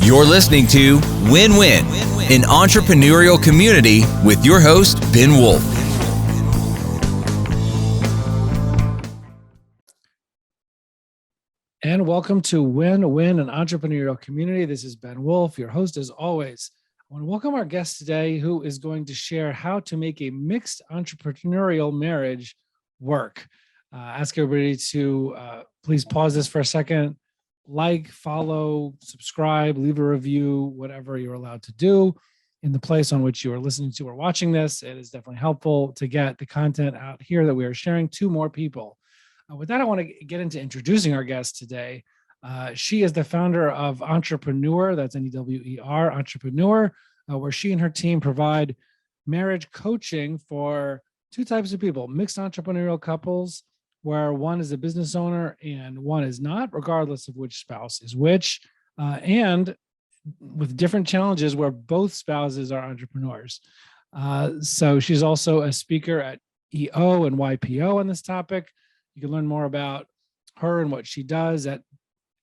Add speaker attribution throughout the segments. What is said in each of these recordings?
Speaker 1: You're listening to Win-Win, an entrepreneurial community with your host, Ben Wolf.
Speaker 2: And welcome to Win-Win, an entrepreneurial community. This is Ben Wolf, your host as always. I want to welcome our guest today, who is going to share how to make a mixed entrepreneurial marriage work. Ask everybody to please pause this for a second, like, follow, subscribe, leave a review, whatever you're allowed to do in the place on which you are listening to or watching this. It is definitely helpful to get the content out here that we are sharing to more people. With that, I want to get into introducing our guest today. She is the founder of Entrepreneur, that's N-E-W-E-R, Entrepreneur, where she and her team provide marriage coaching for two types of people: mixed entrepreneurial couples, where one is a business owner and one is not, regardless of which spouse is which, and with different challenges where both spouses are entrepreneurs. So she's also a speaker at EO and YPO on this topic. You can learn more about her and what she does at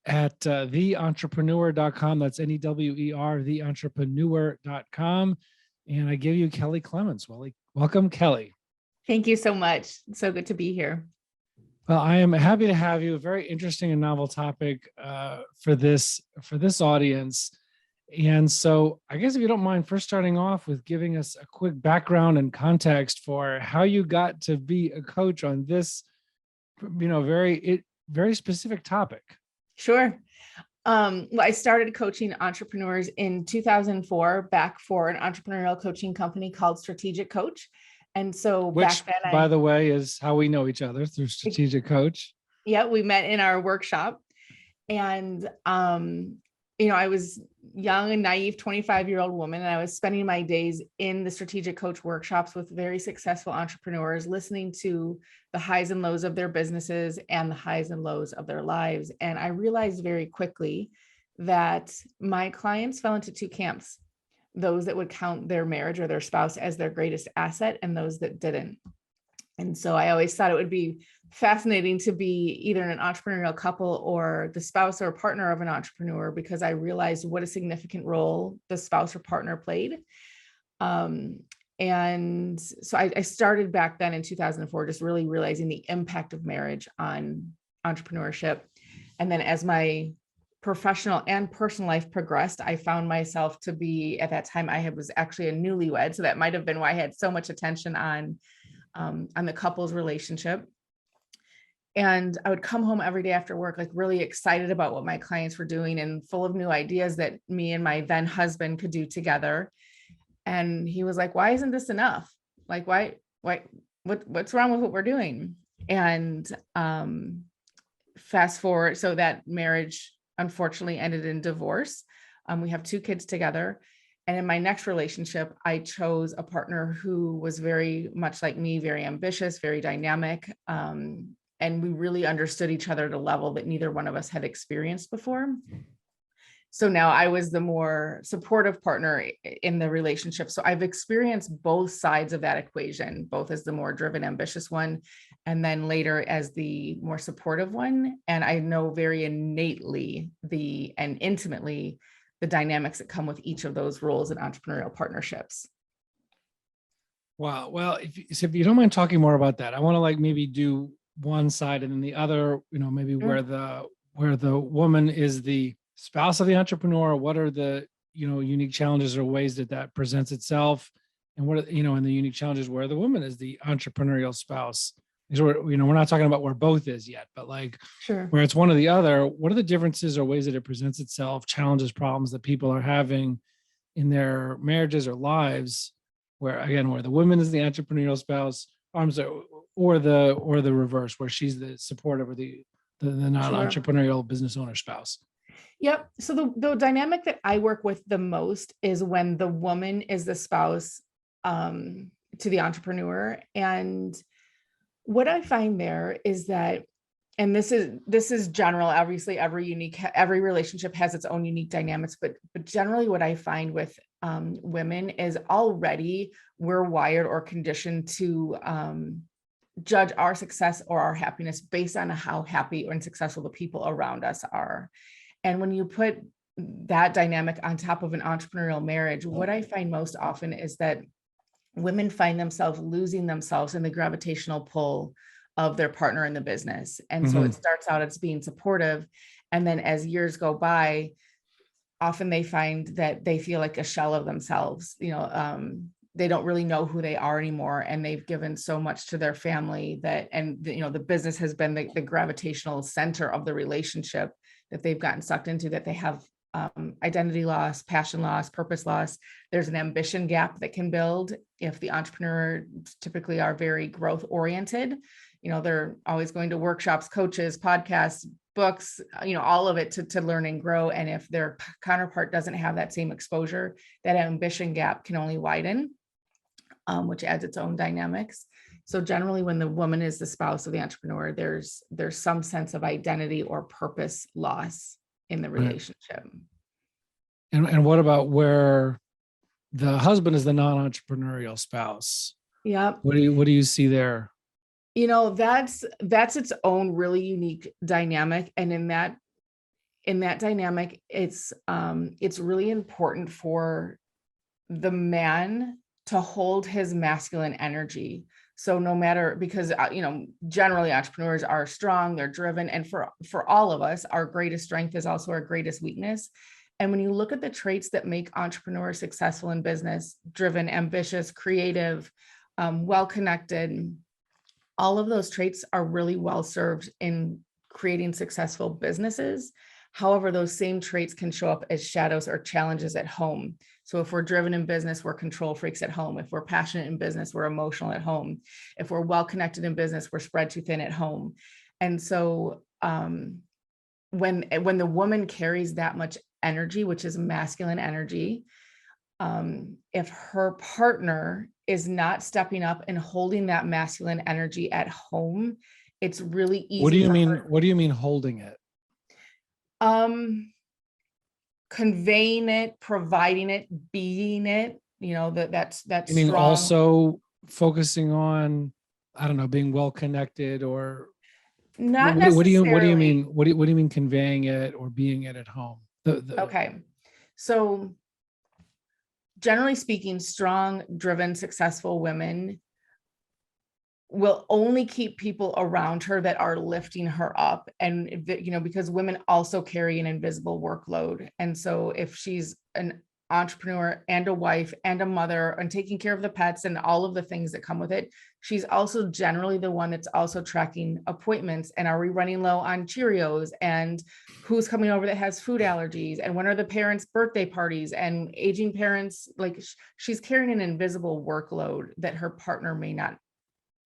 Speaker 2: theentrepreneur.com. That's N-E-W-E-R, theentrepreneur.com. And I give you Kelly Clements. Welcome, Kelly.
Speaker 3: Thank you so much. It's so good to be here.
Speaker 2: Well, I am happy to have you. A very interesting and novel topic for this audience. And so I guess if you don't mind first starting off with giving us a quick background and context for how you got to be a coach on this, very specific topic.
Speaker 3: Sure. Well, I started coaching entrepreneurs in 2004 back for an entrepreneurial coaching company called Strategic Coach. And so
Speaker 2: Which,
Speaker 3: back then,
Speaker 2: by the way, is how we know each other, through Strategic Coach.
Speaker 3: Yeah, we met in our workshop. And, I was young and naive 25-year-old woman, and I was spending my days in the Strategic Coach workshops with very successful entrepreneurs, listening to the highs and lows of their businesses and the highs and lows of their lives. And I realized very quickly that my clients fell into two camps: those that would count their marriage or their spouse as their greatest asset, and those that didn't. And so I always thought it would be fascinating to be either an entrepreneurial couple or the spouse or partner of an entrepreneur, because I realized what a significant role the spouse or partner played. And so I started back then in 2004, just really realizing the impact of marriage on entrepreneurship. And then as my professional and personal life progressed, I found myself to be, at that time, I was actually a newlywed. So that might've been why I had so much attention on the couple's relationship. And I would come home every day after work, like really excited about what my clients were doing and full of new ideas that me and my then husband could do together. And he was like, "Why isn't this enough? Like, what's wrong with what we're doing?" And fast forward, so that marriage unfortunately ended in divorce. We have two kids together. And in my next relationship, I chose a partner who was very much like me, very ambitious, very dynamic. And we really understood each other at a level that neither one of us had experienced before. So now I was the more supportive partner in the relationship. So I've experienced both sides of that equation, both as the more driven, ambitious one, and then later as the more supportive one. And I know very innately and intimately the dynamics that come with each of those roles in entrepreneurial partnerships.
Speaker 2: Wow. Well, if you don't mind talking more about that, I want to maybe do one side and then the other, maybe
Speaker 3: Sure.
Speaker 2: where the woman is the spouse of the entrepreneur. What are the, unique challenges or ways that presents itself? And what, and the unique challenges where the woman is the entrepreneurial spouse. Because we're not talking about where both is yet, but
Speaker 3: Sure.
Speaker 2: where it's one or the other. What are the differences or ways that it presents itself, challenges, problems that people are having in their marriages or lives, where the woman is the entrepreneurial spouse, or the reverse, where she's the supportive or the non-entrepreneurial business owner spouse?
Speaker 3: Yep. So the dynamic that I work with the most is when the woman is the spouse to the entrepreneur. And what I find there is that, and this is general, obviously every relationship has its own unique dynamics, but generally what I find with women is already we're wired or conditioned to judge our success or our happiness based on how happy and successful the people around us are. And when you put that dynamic on top of an entrepreneurial marriage, what I find most often is that women find themselves losing themselves in the gravitational pull of their partner in the business. And so it starts out as being supportive. And then as years go by, often they find that they feel like a shell of themselves. They don't really know who they are anymore. And they've given so much to their family the business has been the gravitational center of the relationship that they've gotten sucked into, that they have identity loss, passion loss, purpose loss. There's an ambition gap that can build if the entrepreneur typically are very growth oriented. They're always going to workshops, coaches, podcasts, books, all of it to learn and grow. And if their counterpart doesn't have that same exposure, that ambition gap can only widen, which adds its own dynamics. So generally, when the woman is the spouse of the entrepreneur, there's some sense of identity or purpose loss in the relationship.
Speaker 2: And what about where the husband is the non-entrepreneurial spouse?
Speaker 3: Yeah.
Speaker 2: What do you see there?
Speaker 3: That's its own really unique dynamic. And in that dynamic, it's really important for the man to hold his masculine energy. So no matter, because, generally entrepreneurs are strong, they're driven. And for all of us, our greatest strength is also our greatest weakness. And when you look at the traits that make entrepreneurs successful in business, driven, ambitious, creative, well-connected, all of those traits are really well served in creating successful businesses. However, those same traits can show up as shadows or challenges at home. So if we're driven in business, we're control freaks at home. If we're passionate in business, we're emotional at home. If we're well connected in business, we're spread too thin at home. And so when the woman carries that much energy, which is masculine energy, if her partner is not stepping up and holding that masculine energy at home, it's really easy.
Speaker 2: What do you mean? What do you mean holding it?
Speaker 3: Conveying it, providing it, being it. That's.
Speaker 2: You mean
Speaker 3: strong.
Speaker 2: Also focusing on, I don't know, being well connected, or
Speaker 3: not
Speaker 2: what do you mean? What do you mean conveying it or being it at home?
Speaker 3: Okay, so generally speaking, strong, driven, successful women will only keep people around her that are lifting her up. And, because women also carry an invisible workload. And so if she's an entrepreneur and a wife and a mother and taking care of the pets and all of the things that come with it, she's also generally the one that's also tracking appointments. And are we running low on Cheerios? And who's coming over that has food allergies? And when are the parents' birthday parties? And aging parents, like she's carrying an invisible workload that her partner may not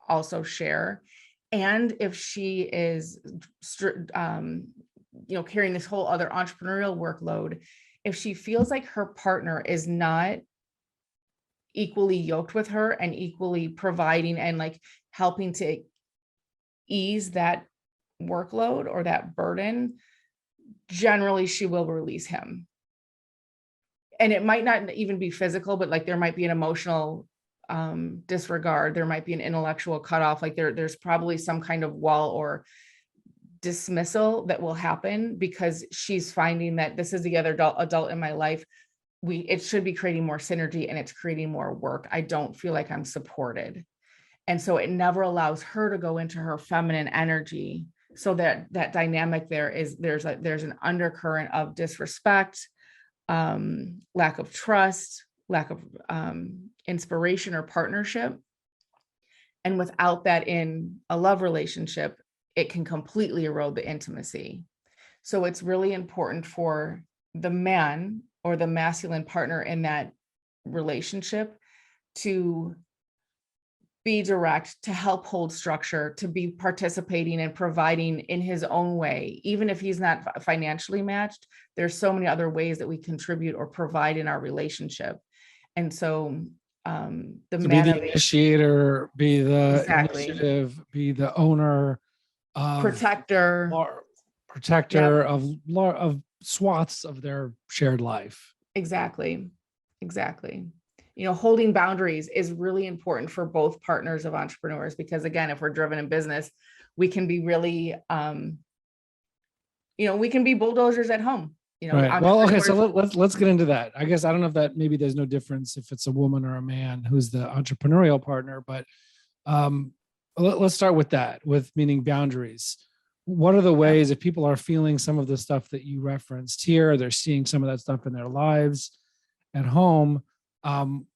Speaker 3: also share. And if she is carrying this whole other entrepreneurial workload, if she feels like her partner is not equally yoked with her and equally providing and like helping to ease that workload or that burden, generally she will release him. And it might not even be physical, but like there might be an emotional disregard. There might be an intellectual cutoff. Like there's probably some kind of wall or dismissal that will happen because she's finding that this is the other adult in my life. It should be creating more synergy and it's creating more work. I don't feel like I'm supported. And so it never allows her to go into her feminine energy. So that dynamic there's an undercurrent of disrespect, lack of trust, lack of inspiration or partnership. And without that in a love relationship, it can completely erode the intimacy. So it's really important for the man or the masculine partner in that relationship to be direct, to help hold structure, to be participating and providing in his own way. Even if he's not financially matched, there's so many other ways that we contribute or provide in our relationship. And so be the
Speaker 2: initiator, be the initiative, be the owner,
Speaker 3: protector
Speaker 2: of swaths of their shared life.
Speaker 3: Exactly. Holding boundaries is really important for both partners of entrepreneurs, because again, if we're driven in business, we can be really, we can be bulldozers at home.
Speaker 2: Right. Well, okay. So
Speaker 3: entrepreneurs.
Speaker 2: let's get into that. I guess I don't know if that maybe there's no difference if it's a woman or a man who's the entrepreneurial partner, but um, let's start with that, with meaning boundaries. What are the
Speaker 3: Yep.
Speaker 2: ways if people are feeling some of the stuff that you referenced here, they're seeing some of that stuff in their lives at home, um,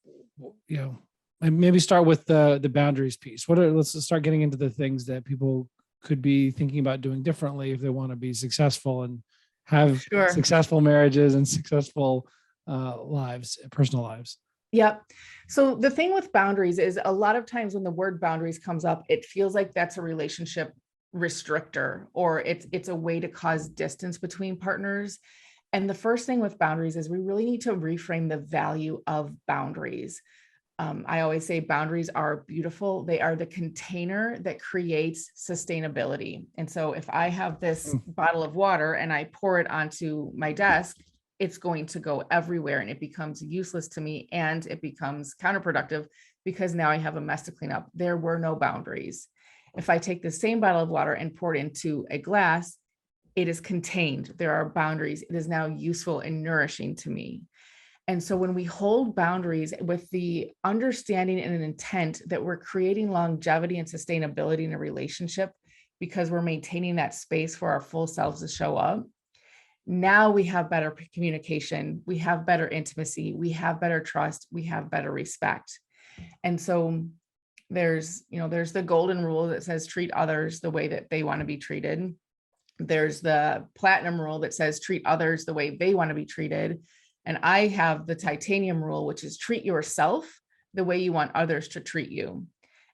Speaker 2: and maybe start with the boundaries piece. Let's start getting into the things that people could be thinking about doing differently if they want to be successful and have
Speaker 3: Sure.
Speaker 2: successful marriages and successful lives, personal lives.
Speaker 3: Yep. So the thing with boundaries is a lot of times when the word boundaries comes up, it feels like that's a relationship restrictor, or it's a way to cause distance between partners. And the first thing with boundaries is we really need to reframe the value of boundaries. I always say boundaries are beautiful. They are the container that creates sustainability. And so if I have this bottle of water and I pour it onto my desk, it's going to go everywhere and it becomes useless to me and it becomes counterproductive because now I have a mess to clean up. There were no boundaries. If I take the same bottle of water and pour it into a glass, it is contained. There are boundaries. It is now useful and nourishing to me. And so when we hold boundaries with the understanding and an intent that we're creating longevity and sustainability in a relationship because we're maintaining that space for our full selves to show up, now we have better communication, we have better intimacy, we have better trust, we have better respect. And so there's the golden rule that says treat others the way that they want to be treated. There's the platinum rule that says treat others the way they want to be treated. And I have the titanium rule, which is treat yourself the way you want others to treat you.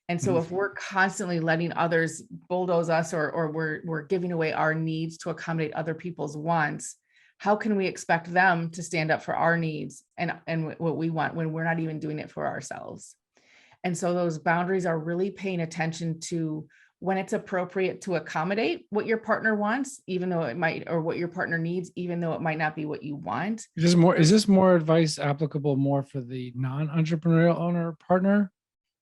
Speaker 3: And so if we're constantly letting others bulldoze us or we're giving away our needs to accommodate other people's wants, how can we expect them to stand up for our needs and what we want when we're not even doing it for ourselves? And so those boundaries are really paying attention to when it's appropriate to accommodate what your partner wants, even though it might, or what your partner needs, even though it might not be what you want.
Speaker 2: Is this more advice applicable more for the non-entrepreneurial owner partner?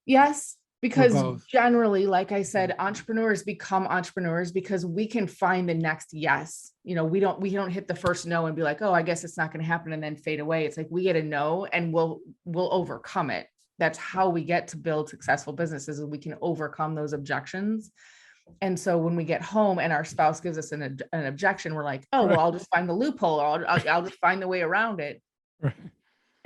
Speaker 3: Yes,
Speaker 2: Or
Speaker 3: because
Speaker 2: both?
Speaker 3: generally, like I said, entrepreneurs become entrepreneurs because we can find the next yes. We don't hit the first no and be like, oh, I guess it's not going to happen and then fade away. It's like we get a no and we'll overcome it. That's how we get to build successful businesses, is we can overcome those objections. And so when we get home and our spouse gives us an objection, we're like, oh, well, I'll just find the loophole, or I'll just find the way around it.
Speaker 2: Right.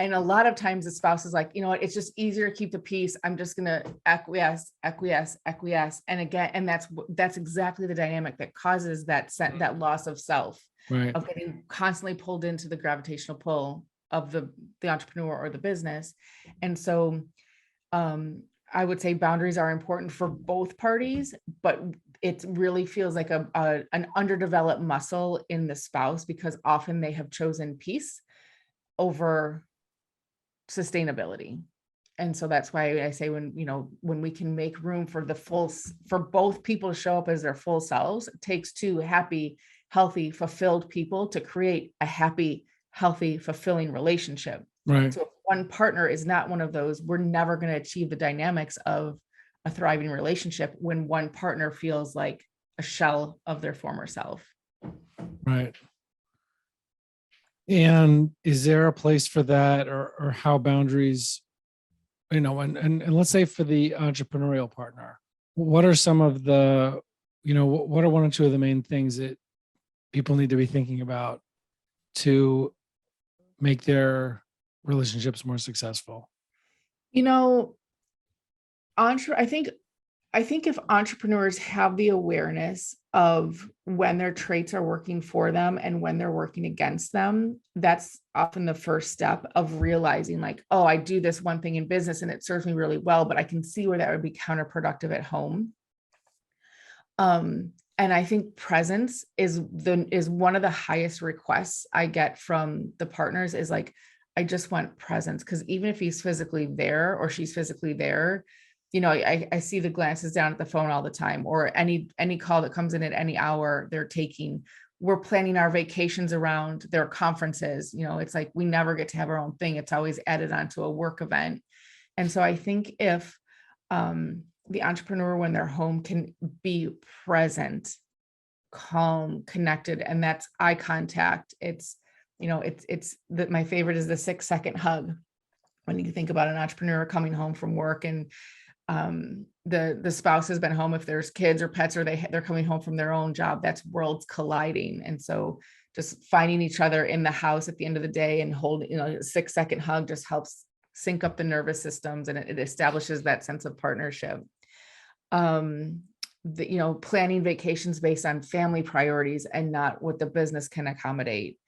Speaker 3: And a lot of times the spouse is like, you know what, it's just easier to keep the peace. I'm just going to acquiesce. And again, and that's exactly the dynamic that causes that loss of self,
Speaker 2: Right.
Speaker 3: of getting constantly pulled into the gravitational pull of the entrepreneur or the business. And so I would say boundaries are important for both parties, but it really feels like an underdeveloped muscle in the spouse because often they have chosen peace over sustainability. And so that's why I say when we can make room for for both people to show up as their full selves, it takes two happy, healthy, fulfilled people to create a happy, healthy, fulfilling relationship.
Speaker 2: Right.
Speaker 3: So if one partner is not one of those, we're never going to achieve the dynamics of a thriving relationship when one partner feels like a shell of their former self.
Speaker 2: Right. And is there a place for that, or how boundaries, and let's say for the entrepreneurial partner, what are some of the, what are one or two of the main things that people need to be thinking about to make their relationships more successful?
Speaker 3: I think if entrepreneurs have the awareness of when their traits are working for them and when they're working against them, that's often the first step of realizing like, oh, I do this one thing in business and it serves me really well, but I can see where that would be counterproductive at home. And I think presence is one of the highest requests I get from the partners, is like, I just want presence. Because even if he's physically there or she's physically there, I see the glances down at the phone all the time, or any call that comes in at any hour they're taking. We're planning our vacations around their conferences. It's like we never get to have our own thing. It's always added onto a work event. And so I think if the entrepreneur, when they're home, can be present, calm, connected, and that's eye contact, it's it's that my favorite is the 6-second hug. When you think about an entrepreneur coming home from work and the spouse has been home, if there's kids or pets, or they're coming home from their own job, that's worlds colliding. And so just finding each other in the house at the end of the day and holding, a 6-second hug just helps sync up the nervous systems, and it establishes that sense of partnership. Planning vacations based on family priorities and not what the business can accommodate.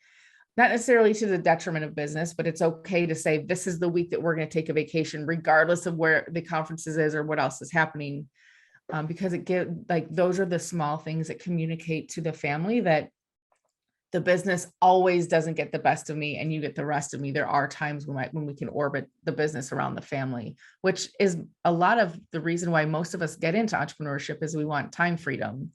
Speaker 3: Not necessarily to the detriment of business, but it's okay to say, this is the week that we're going to take a vacation, regardless of where the conferences is or what else is happening. Because those are the small things that communicate to the family that the business always doesn't get the best of me and you get the rest of me. There are times when we can orbit the business around the family, which is a lot of the reason why most of us get into entrepreneurship, is we want time freedom.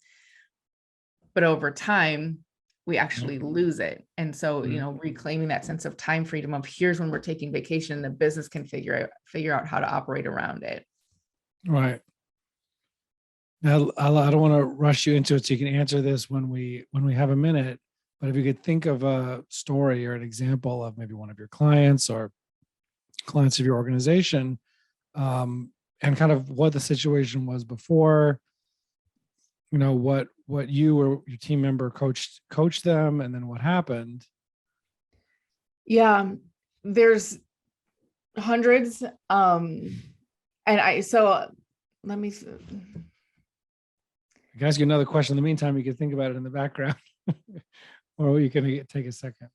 Speaker 3: But over time, we actually lose it. And so, reclaiming that sense of time freedom of, here's when we're taking vacation, the business can figure out how to operate around it.
Speaker 2: Right. Now, I don't want to rush you into it, so you can answer this when we have a minute. But if you could think of a story or an example of maybe one of your clients or clients of your organization, and kind of what the situation was before, what you or your team member coached them, and then what happened.
Speaker 3: Yeah, there's hundreds. Let me
Speaker 2: I can ask you another question. In the meantime, you can think about it in the background. Or you can take a second.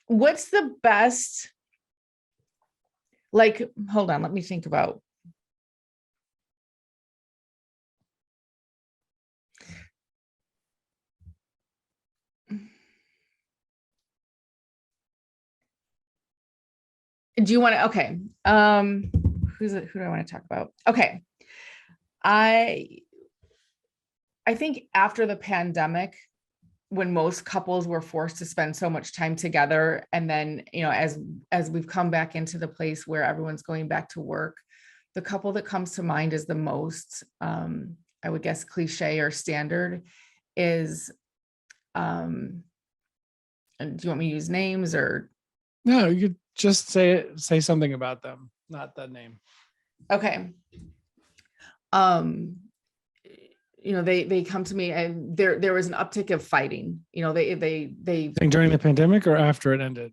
Speaker 3: What's the best, hold on, let me think about. Do you want to, okay. Who do I want to talk about? Okay. I think after the pandemic, when most couples were forced to spend so much time together, and then, as we've come back into the place where everyone's going back to work, the couple that comes to mind is the most, I would guess, cliche or standard is, do you want me to use names or?
Speaker 2: No, you could just say something about them, not that name.
Speaker 3: Okay. They come to me, and there was an uptick of fighting. They
Speaker 2: during the pandemic or after it ended,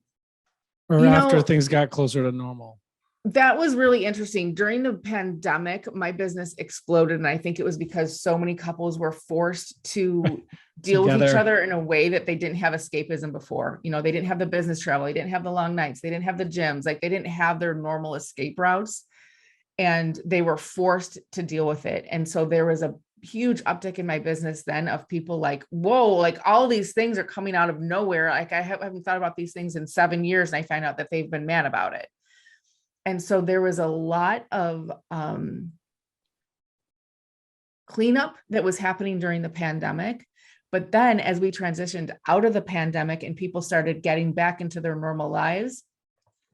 Speaker 2: or after things got closer to normal.
Speaker 3: That was really interesting. During the pandemic, my business exploded, and I think it was because so many couples were forced to deal with each other in a way that they didn't have escapism before. They didn't have the business travel, they didn't have the long nights, they didn't have the gyms, they didn't have their normal escape routes, and they were forced to deal with it. And so there was a huge uptick in my business then of people like, whoa, like all these things are coming out of nowhere. Like I haven't thought about these things in 7 years, and I find out that they've been mad about it. And so there was a lot of cleanup that was happening during the pandemic. But then as we transitioned out of the pandemic and people started getting back into their normal lives,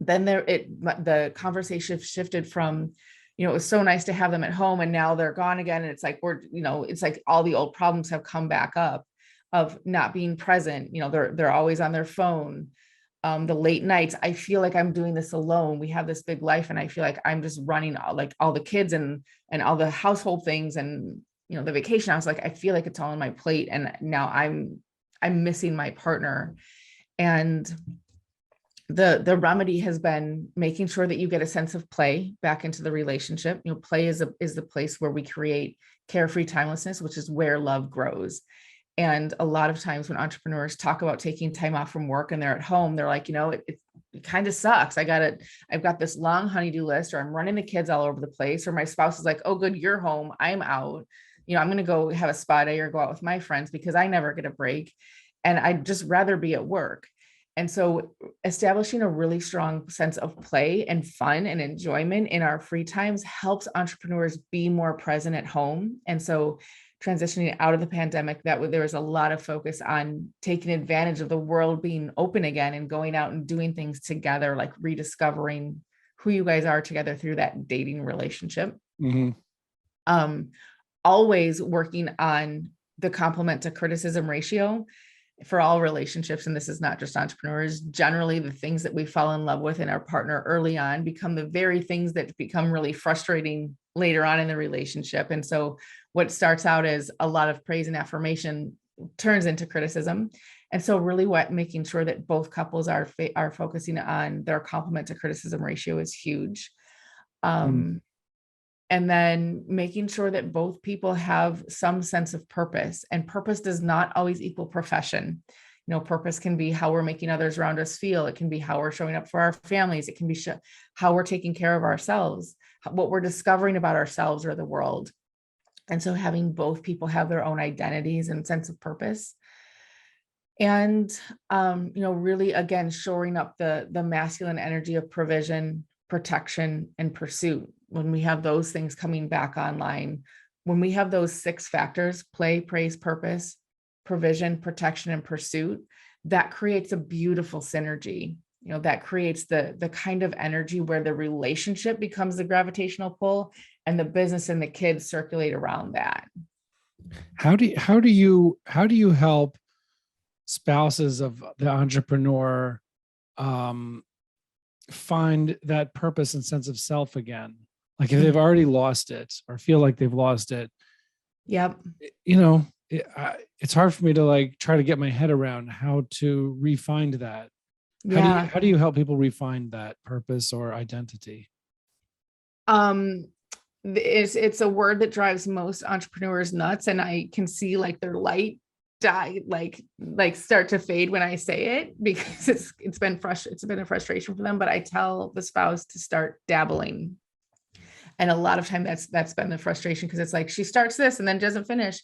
Speaker 3: then the conversation shifted from, it was so nice to have them at home, and now they're gone again. And it's like, it's like all the old problems have come back up of not being present. They're always on their phone. The late nights, I feel like I'm doing this alone. We have this big life, and I feel like I'm just running all the kids and all the household things, and the vacation. I was like, I feel like it's all on my plate, and now I'm missing my partner. And the remedy has been making sure that you get a sense of play back into the relationship. Play is the place where we create carefree timelessness, which is where love grows. And a lot of times when entrepreneurs talk about taking time off from work and they're at home, they're like, it kind of sucks. I've got this long honey-do list, or I'm running the kids all over the place, or my spouse is like, oh, good, you're home, I'm out. I'm going to go have a spa day or go out with my friends because I never get a break. And I'd just rather be at work. And so establishing a really strong sense of play and fun and enjoyment in our free times helps entrepreneurs be more present at home. And so transitioning out of the pandemic, there was a lot of focus on taking advantage of the world being open again and going out and doing things together, like rediscovering who you guys are together through that dating relationship.
Speaker 2: Mm-hmm.
Speaker 3: Always working on the compliment to criticism ratio. for all relationships, and this is not just entrepreneurs, generally the things that we fall in love with in our partner early on become the very things that become really frustrating later on in the relationship. And so what starts out as a lot of praise and affirmation turns into criticism. And so really making sure that both couples are focusing on their compliment to criticism ratio is huge. And then making sure that both people have some sense of purpose, and purpose does not always equal profession. Purpose can be how we're making others around us feel. It can be how we're showing up for our families. It can be how we're taking care of ourselves, what we're discovering about ourselves or the world. And so having both people have their own identities and sense of purpose. And, really, again, shoring up the masculine energy of provision, protection, and pursuit. When we have those things coming back online, when we have those 6 factors, play, praise, purpose, provision, protection, and pursuit, that creates a beautiful synergy. That creates the kind of energy where the relationship becomes the gravitational pull, and the business and the kids circulate around that.
Speaker 2: How do you help spouses of the entrepreneur find that purpose and sense of self again? Like if they've already lost it or feel like they've lost it.
Speaker 3: Yep.
Speaker 2: It's hard for me to try to get my head around how to refine that.
Speaker 3: Yeah.
Speaker 2: How do you help people refine that purpose or identity?
Speaker 3: It's a word that drives most entrepreneurs nuts, and I can see their light die, start to fade when I say it, because it's been a frustration for them. But I tell the spouse to start dabbling. And a lot of time that's been the frustration, because it's she starts this and then doesn't finish.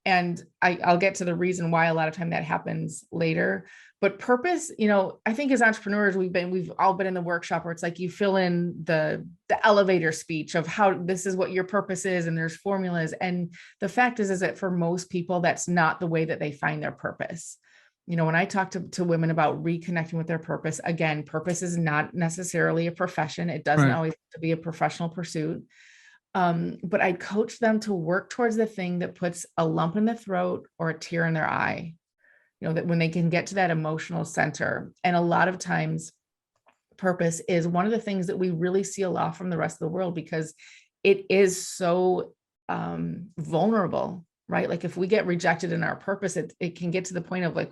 Speaker 3: And I'll get to the reason why a lot of time that happens later. But purpose, I think as entrepreneurs, we've all been in the workshop where it's you fill in the elevator speech of how this is what your purpose is, and there's formulas. And the fact is that for most people, that's not the way that they find their purpose. When I talk to women about reconnecting with their purpose, again, purpose is not necessarily a profession. It doesn't always have to be a professional pursuit. But I coach them to work towards the thing that puts a lump in the throat or a tear in their eye, that when they can get to that emotional center. And a lot of times purpose is one of the things that we really seal off from the rest of the world, because it is so vulnerable, right? If we get rejected in our purpose, it can get to the point of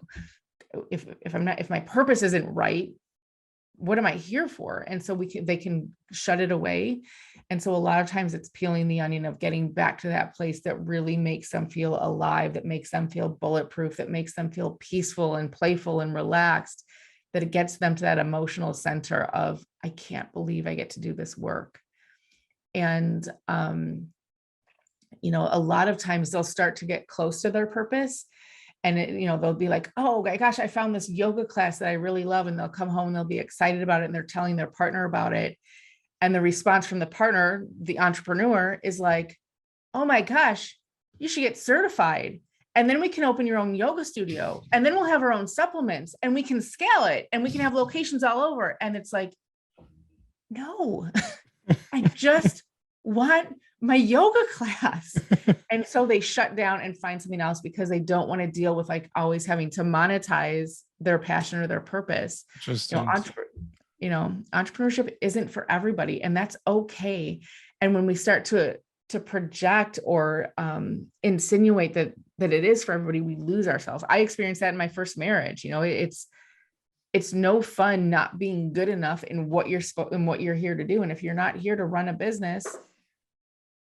Speaker 3: if my purpose isn't right, what am I here for? And so they can shut it away. And so a lot of times it's peeling the onion of getting back to that place that really makes them feel alive, that makes them feel bulletproof, that makes them feel peaceful and playful and relaxed, that it gets them to that emotional center of, I can't believe I get to do this work. And, a lot of times they'll start to get close to their purpose. And they'll be like, oh my gosh, I found this yoga class that I really love. And they'll come home and they'll be excited about it. And they're telling their partner about it. And the response from the partner, the entrepreneur, is oh my gosh, you should get certified. And then we can open your own yoga studio. And then we'll have our own supplements, and we can scale it, and we can have locations all over. And it's no, I just want my yoga class. And so they shut down and find something else, because they don't want to deal with always having to monetize their passion or their purpose. Entrepreneurship isn't for everybody, and that's okay. And when we start to project or insinuate that it is for everybody, we lose ourselves. I experienced that in my first marriage. It's no fun not being good enough in what you're here to do. And if you're not here to run a business,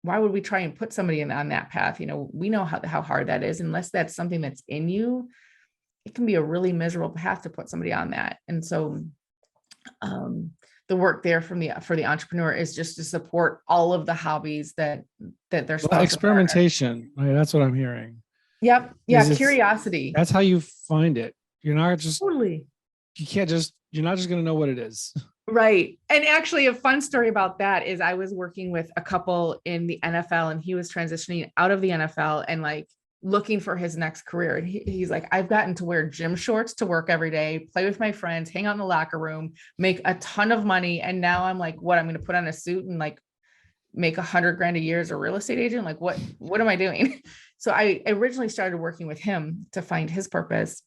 Speaker 3: why would we try and put somebody on that path? We know how hard that is. Unless that's something that's in you, it can be a really miserable path to put somebody on that. And so the work there for the entrepreneur is just to support all of the hobbies that they're
Speaker 2: experimentation. That's what I'm hearing.
Speaker 3: Yep. Yeah. Curiosity.
Speaker 2: That's how you find it. You're not just
Speaker 3: totally.
Speaker 2: You're not just going to know what it is.
Speaker 3: Right. And actually a fun story about that is I was working with a couple in the NFL, and he was transitioning out of the NFL and looking for his next career. And he's I've gotten to wear gym shorts to work every day, play with my friends, hang out in the locker room, make a ton of money. And now I'm I'm going to put on a suit and make $100,000 a year as a real estate agent. What am I doing? So I originally started working with him to find his purpose.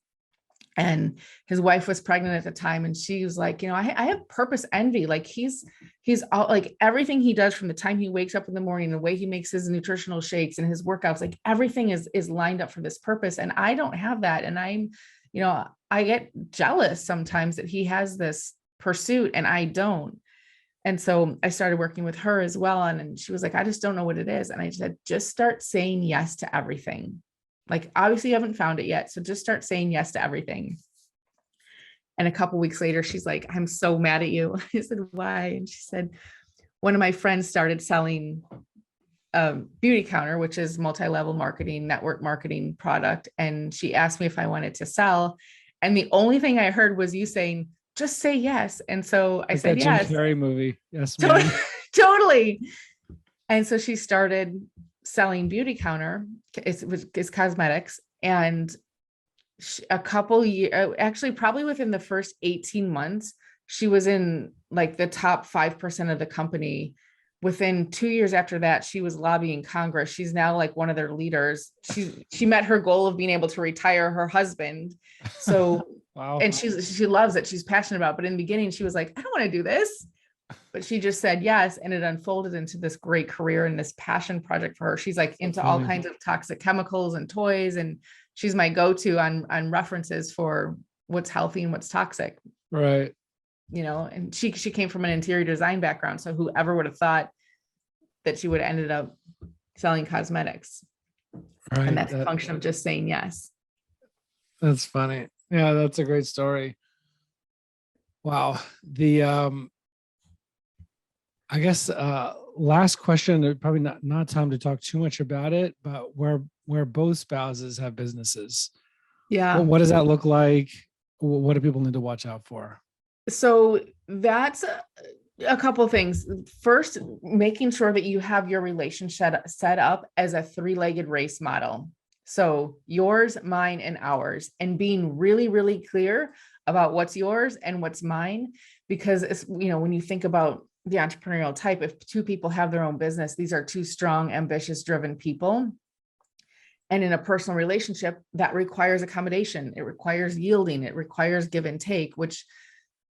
Speaker 3: And his wife was pregnant at the time. And she was like, I have purpose envy. Like he's all like everything he does from the time he wakes up in the morning, the way he makes his nutritional shakes and his workouts, like everything is lined up for this purpose. And I don't have that. And I get jealous sometimes that he has this pursuit and I don't. And so I started working with her as well. And she was like, I just don't know what it is. And I said, just start saying yes to everything. Like, obviously you haven't found it yet. So just start saying yes to everything. And a couple of weeks later, she's like, I'm so mad at you. I said, why? And she said, one of my friends started selling a beauty counter, which is multi-level marketing, network marketing product. And she asked me if I wanted to sell. And the only thing I heard was you saying, just say yes. And so I said, yes.
Speaker 2: Jim Carrey movie. Yes, ma'am.
Speaker 3: Totally. And so she started selling beauty counter. It's cosmetics. And a couple years, actually probably within the first 18 months, she was in like the top 5% of the company. Within 2 years after that, she was lobbying Congress. She's now like one of their leaders. She met her goal of being able to retire her husband. So,
Speaker 2: wow.
Speaker 3: And she loves it. She's passionate about it. But in the beginning, she was like, I don't want to do this. But she just said yes. And it unfolded into this great career and this passion project for her. She's like into all kinds of toxic chemicals and toys. And she's my go-to on references for what's healthy and what's toxic.
Speaker 2: Right.
Speaker 3: And she came from an interior design background. So whoever would have thought that she would have ended up selling cosmetics. Right. And that's a function of just saying yes.
Speaker 2: That's funny. Yeah, that's a great story. Wow. The I guess last question, probably not time to talk too much about it, but where both spouses have businesses.
Speaker 3: Yeah.
Speaker 2: What does that look like? What do people need to watch out for?
Speaker 3: So that's a couple of things. First, making sure that you have your relationship set up as a three-legged race model. So yours, mine, and ours, and being really, really clear about what's yours and what's mine. Because it's, when you think about the entrepreneurial type, if two people have their own business, these are two strong, ambitious, driven people. And in a personal relationship, that requires accommodation. It requires yielding. It requires give and take, which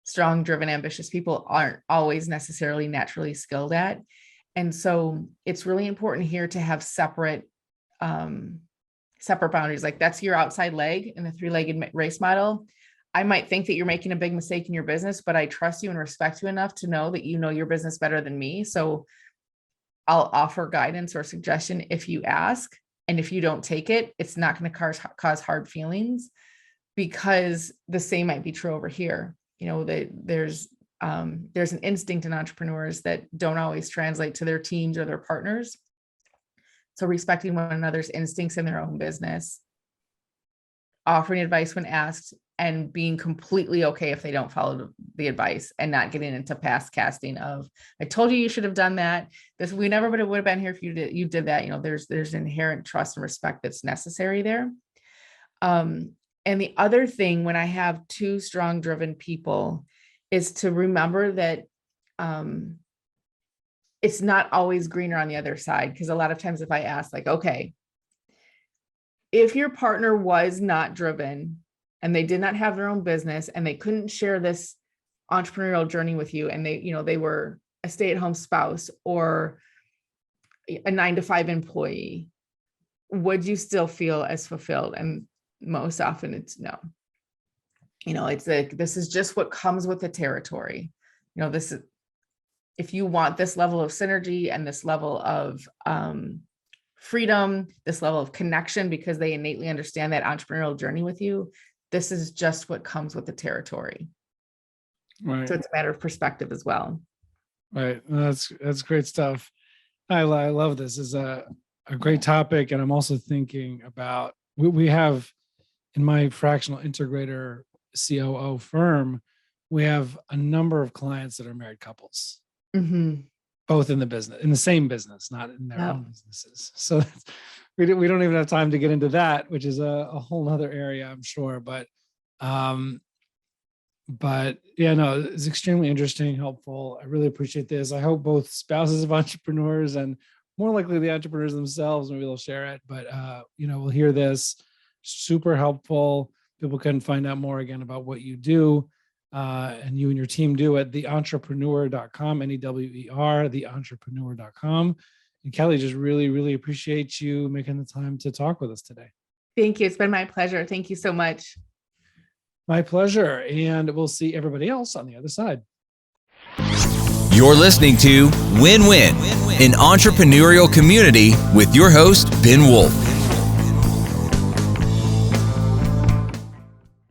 Speaker 3: strong, driven, ambitious people aren't always necessarily naturally skilled at. And so it's really important here to have separate boundaries. Like that's your outside leg in the three-legged race model. I might think that you're making a big mistake in your business, but I trust you and respect you enough to know that you know your business better than me. So I'll offer guidance or suggestion if you ask. And if you don't take it, it's not going to cause hard feelings, because the same might be true over here. There's an instinct in entrepreneurs that don't always translate to their teams or their partners. So respecting one another's instincts in their own business, offering advice when asked, and being completely okay if they don't follow the advice, and not getting into past casting of, I told you should have done that. We never would have been here if you did that. There's inherent trust and respect that's necessary there. And the other thing, when I have two strong, driven people, is to remember that it's not always greener on the other side. Because a lot of times if I ask, like, okay, if your partner was not driven and they did not have their own business and they couldn't share this entrepreneurial journey with you, and they were a stay-at-home spouse or a 9-to-5 employee, would you still feel as fulfilled? And most often it's no. It's like, this is just what comes with the territory. This is, if you want this level of synergy and this level of freedom, this level of connection, because they innately understand that entrepreneurial journey with you, this is just what comes with the territory. Right. So it's a matter of perspective as well.
Speaker 2: Right. That's great stuff. I love this. It's a great topic. And I'm also thinking about, we have in my fractional integrator COO firm, we have a number of clients that are married couples, both in the same business, not in their own businesses. So we don't even have time to get into that, which is a whole nother area, I'm sure. But yeah, no, it's extremely interesting, helpful. I really appreciate this. I hope both spouses of entrepreneurs, and more likely the entrepreneurs themselves, maybe they'll share it, but we'll hear this. Super helpful. People can find out more again about what you do and you and your team do at theentrepreneur.com, NEWER, theentrepreneur.com. And Kelly, just really, really appreciate you making the time to talk with us today.
Speaker 3: Thank you. It's been my pleasure. Thank you so much.
Speaker 2: My pleasure. And we'll see everybody else on the other side.
Speaker 1: You're listening to Win-Win, an entrepreneurial community with your host, Ben Wolf.